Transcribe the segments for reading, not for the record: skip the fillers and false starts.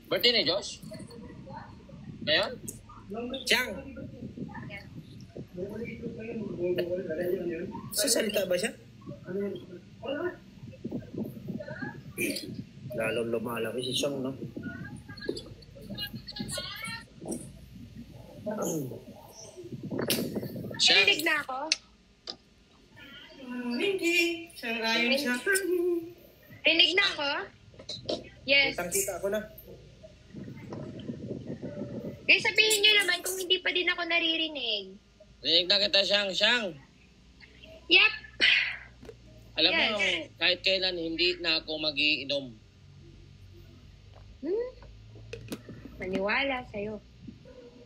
Birthday ni Josh? Ngayon? Chang! Sasalita ba siya? Lalong lumalaki si Chang, no? Narinig na ako? Hindi. Sang-ayon siya. Narinig na ako? Yes. Kitang-kita ako na. Kaya sabihin nyo naman kung hindi pa din ako naririnig. Rinig na kita, Siyang. Yep. Alam mo, kahit kailan hindi na ako mag-iinom. Maniwala sa'yo.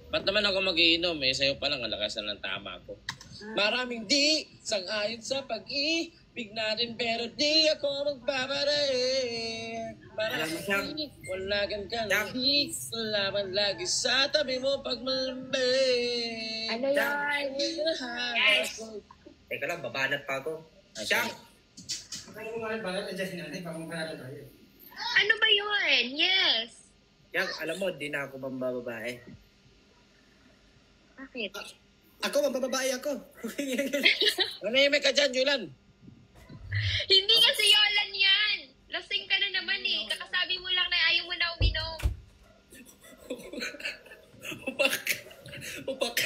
Ba't naman ako mag-iinom eh? Sa'yo pa lang, alakasan ng tama ko. Maraming di sang-ayon sa pag-ibig natin, pero di ako magpaparay. Maraming wala kang di laban lagi sa tabi mo pag malambing. Ano yan? Yes. Teka lang, babanat pa ako. Chang! Ano ba yun? Yes. Chang, alam mo, di na ako mambababae. Bakit? Ako, mambababae ako. Nanahimik ka dyan, Julan. Hindi kasi Yolan yan. Lasing ka na naman eh. Kakasabi mo lang na ayaw mo na uminom. Upak.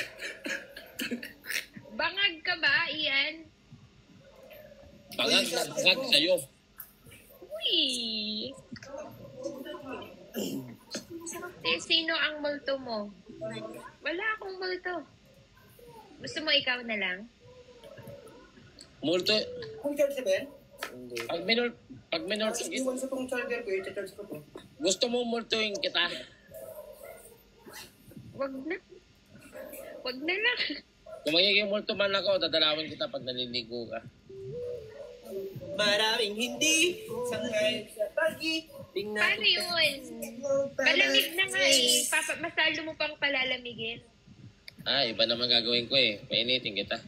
Bangag ka ba, Ian? Bangag na bangag sa'yo. Uy. Sino ang multo mo? Wala akong multo. Gusto mo ikaw na lang? Multo. Kung charge ba yan? Pag minor, Iwan sa pong charger ko, i-charge ko po. gusto mo multuin kita. Wag na. Wag na lang. Kung magiging multo man ako, dadalawin kita pag naliligo ka. Maraming hindi sangay sa pag-ibig. Paano yun? Malamig na nga eh. Masalo mo pang palalamigin. Iba naman gagawin ko eh. Painitin kita.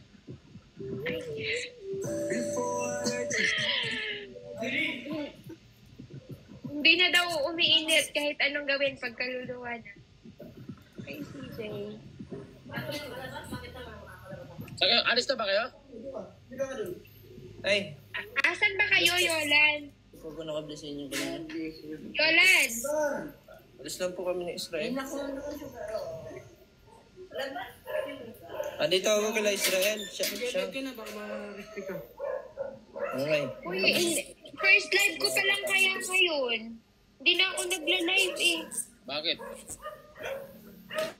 Hindi na daw umiinit kahit anong gawin pag kaluluwa na. Kay CJ. Saka, alis na ba kayo? Ay, Asan ba kayo, Yolan? ikaw ko nakablisin yung kailangan. Yolan! Alis lang po kami ng Israel. Dito ako kila Israel. Siya. Okay. Uy, first live ko pa lang kaya ngayon. Hindi na ako nagla-live eh. Bakit?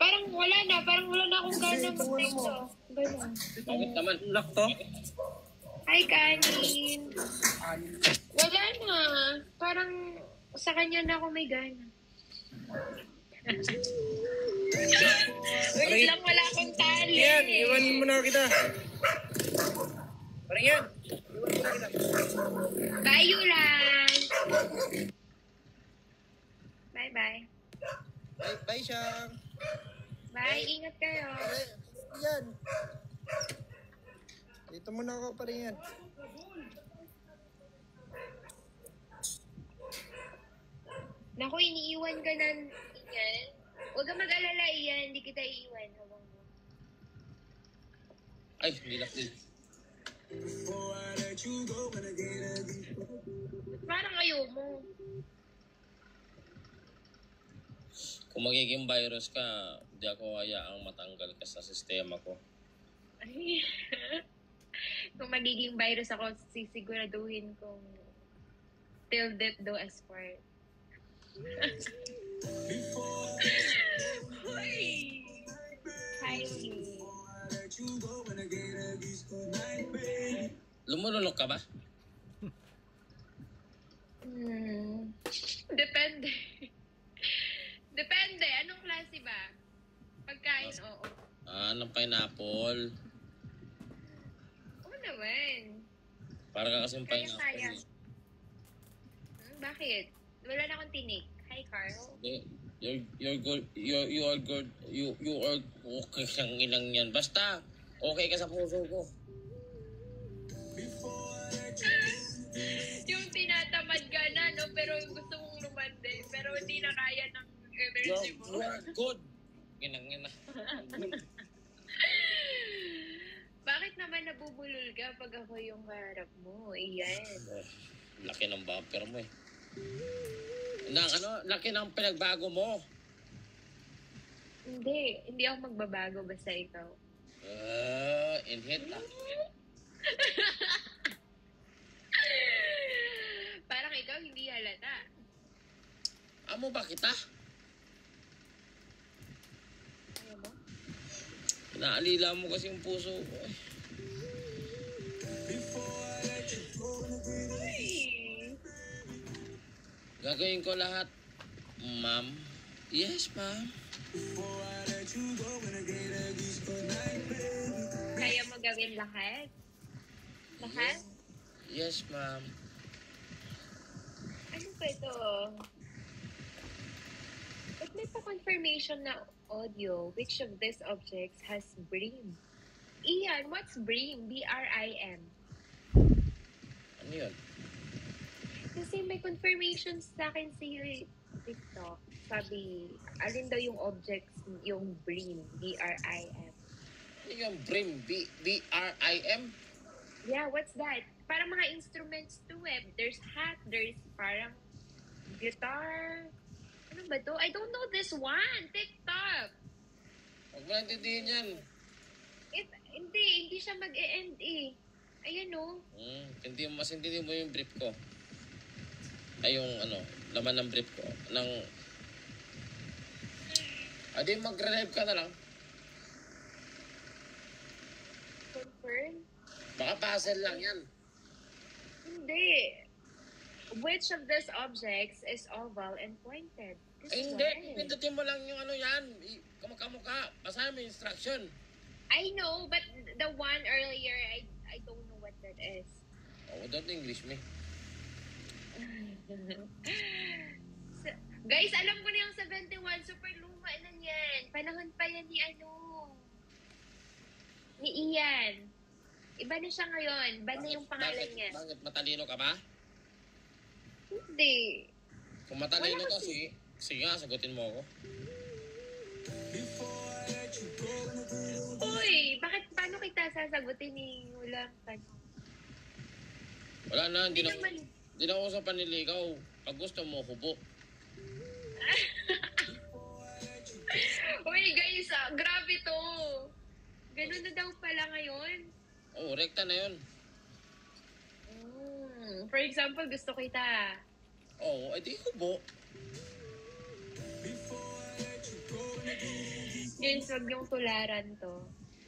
Parang wala na akong gana mag-text. Ganun. Bakit naman? Lock to? Hi, Kanin. Wala na. Parang sa kanya na ako may gana. Wait lang, wala akong tali. Yan, iwan mo na kita. Parang yan. Iwan mo na kita. Bye, Yulan. Bye-bye. Bye, Siyang. Bye, ingat kayo. Yan. Dito muna ako pa rin yan. Naku, iniiwan ka na, Ian. Huwag kang mag-alala, Ian. Hindi kita iiwan. Hawang mo. Ay, hindi lang din. Parang ayaw mo. Kung magiging virus ka, hindi ako hayaang matanggal ka sa sistema ko. Ay. Kung magiging virus ako, sisiguraduhin kong till death do us part. Hi. Lumulunok ka ba? Depende. Depende. Anong klase ba? Pagkain, oo. Ng pineapple. Oo naman. Para ka kasing Kaya. pineapple. Bakit? Wala na akong tinik. Hi, Carl. You're good. You are good. You are okay siyang ilang yan. Basta, okay ka sa puso ko. Yung tinatamad ka na, no? Pero gusto mong lumande. Pero hindi na kaya ng You're good. Ginang-ina. Bakit naman nabubulol ka pag ako yung harap mo? Iyan. Laki ng bumper mo eh. Laki ng pinagbago mo. Hindi ako magbabago basta ikaw. In-hit ah. Parang ikaw hindi halata. Amo ba kita? Ayaw mo? Naalila mo kasi yung puso ko. Ay. Gagawin ko lahat. Ma'am? Yes, ma'am. Kaya mo gawin lahat? Lahat? Yes, ma'am. Ano ba ito? Ba't may pa-confirmation na audio? Which of these objects has brim? Ian, what's brim? B-R-I-M. Ano yun? Kasi may confirmation sa akin sa TikTok. Sabi, alin daw yung objects, yung brim, B-R-I-M. Ano yung brim? B-R-I-M? Yeah, what's that? Parang mga instruments to eh. There's hat, there's parang guitar. Ano ba to? I don't know this one. TikTok. Huwag mo naintindihin yan. Hindi siya mag-e-end eh. Ayan o. Mas hindi mo yung brief ko. Ay yung laman ng brief ko. Adi mag-relive ka na lang. Confirm? Baka puzzle lang yan. Hindi. Which of these objects is oval and pointed? This Ay, one. hindi. Pindutin mo lang yung yan. Kamukha-mukha. Basahin mo yung instruction. I know, but the one earlier, I don't know what that is. Oh, don't English me. Guys, alam ko na yung 71. Super luma na yan. Panahon pa yan ni Ian. Iba na siya ngayon. Iba na yung pangalan niya. Bakit? Matalino ka ba? Hindi. Kung matalino Wala ka, sige nga, sagutin mo ako. Uy, paano kita sasagutin ni Ulang Tanong? Wala na, hindi naman. na ako sa paniligaw. Pag gusto mo, hubo. Uy, guys, grabe to. Ganun na daw pala ngayon. Oh, rekta na yun. For example, gusto kita. Oh, edi hubo. Guys, wag yung tularan to.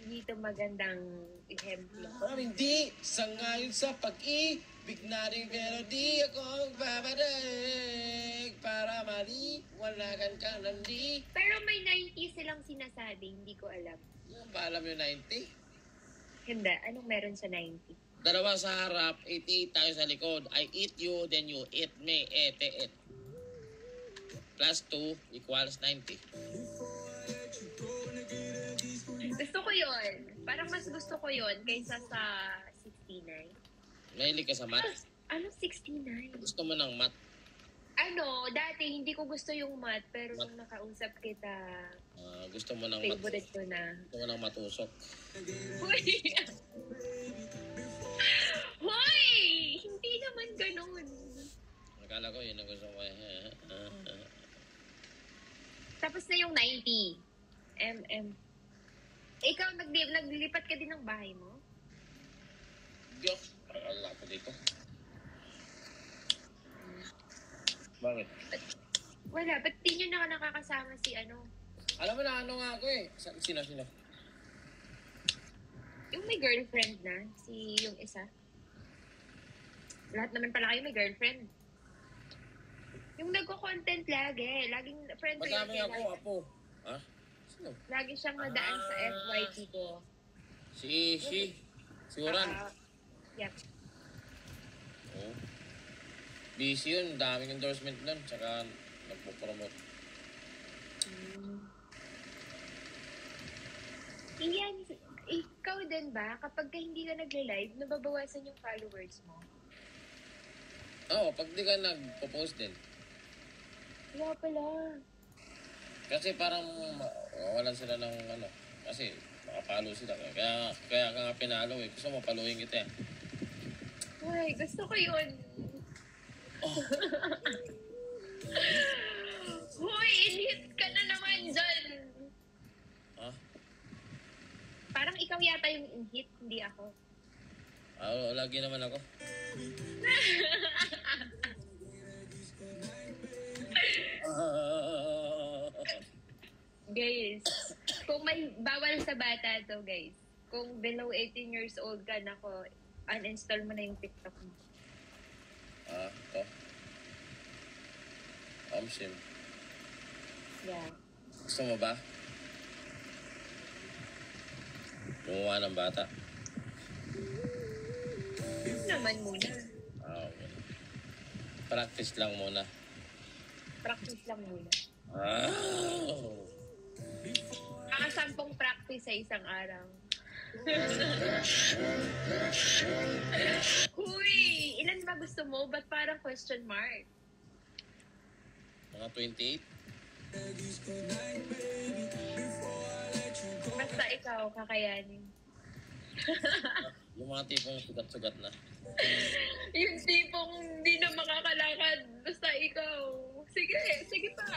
Hindi to magandang ehemplo. Parang hindi. Sangayon sa pag-ibig na rin, pero di ako magbabadag. Para maliwanagan ka ng di. Pero may 90 silang sinasabi, hindi ko alam. Yung ba alam yung 90? Hindi, anong meron sa 90? Dalawa sa harap, 88 tayo sa likod. I eat you, then you eat me, ete. Plus 2 equals 90. Gusto ko yon. Parang mas gusto ko yon kaysa sa 69. Mahilig ka sa math? Ano 69? Gusto mo ng math? Dati hindi ko gusto yung math, pero nung nakausap kita, Gusto mo ng math? favorite ko na. Gusto mo ng matusok? Hoy! Hoy! Hindi naman ganun. Akala ko yun ang gusto mo. Tapos na yung 90. Ikaw, naglilipat ka din ng bahay mo? Diyos! Parang ko dito. Bakit? Wala, ba't di nyo nakakasama si Alam mo na nga ako eh. Sino? yung may girlfriend na, yung isa. Lahat naman pala kayo may girlfriend. Yung nagko-content laging friend ko Madami yun. ako, apo. Ha? Sino? Lagi siyang nadaan sa FYP ko. Si Uran. Yep. Oh. Busy yun. Daming endorsement nun. Tsaka nagpo-promote. Iyan, ikaw din ba? Kapag hindi ka nagle-live, nababawasan yung followers mo? Oo, pag di ka nagpo-post din. Kaya pala. Kasi parang walan sila ng ano. Kasi makapalo sila. Kaya ka nga pinalo eh. Gusto mo paluin kita eh. Ay, gusto ko yun. Oh. Hoy, in-hit ka na naman dyan. Ha? Parang ikaw yata yung in-hit, hindi ako. Lagi naman ako. Guys, kung may bawal sa bata to, guys. Kung below 18 years old ka, nako, uninstall mo na yung TikTok mo. Ito. Omsim. Yeah. Gusto mo ba? Gumawa ng bata. Yun naman muna. Okay. Practice lang muna. Practice lang muna. Oh. Mga 10 practice sa isang araw. Huy! Ilan ba gusto mo? Ba't parang question mark? Mga 28? Basta ikaw, kakayanin. Yung mga tipong sugat-sugat na. Yung tipong hindi na makakalakad. Basta ikaw. Sige, sige pa.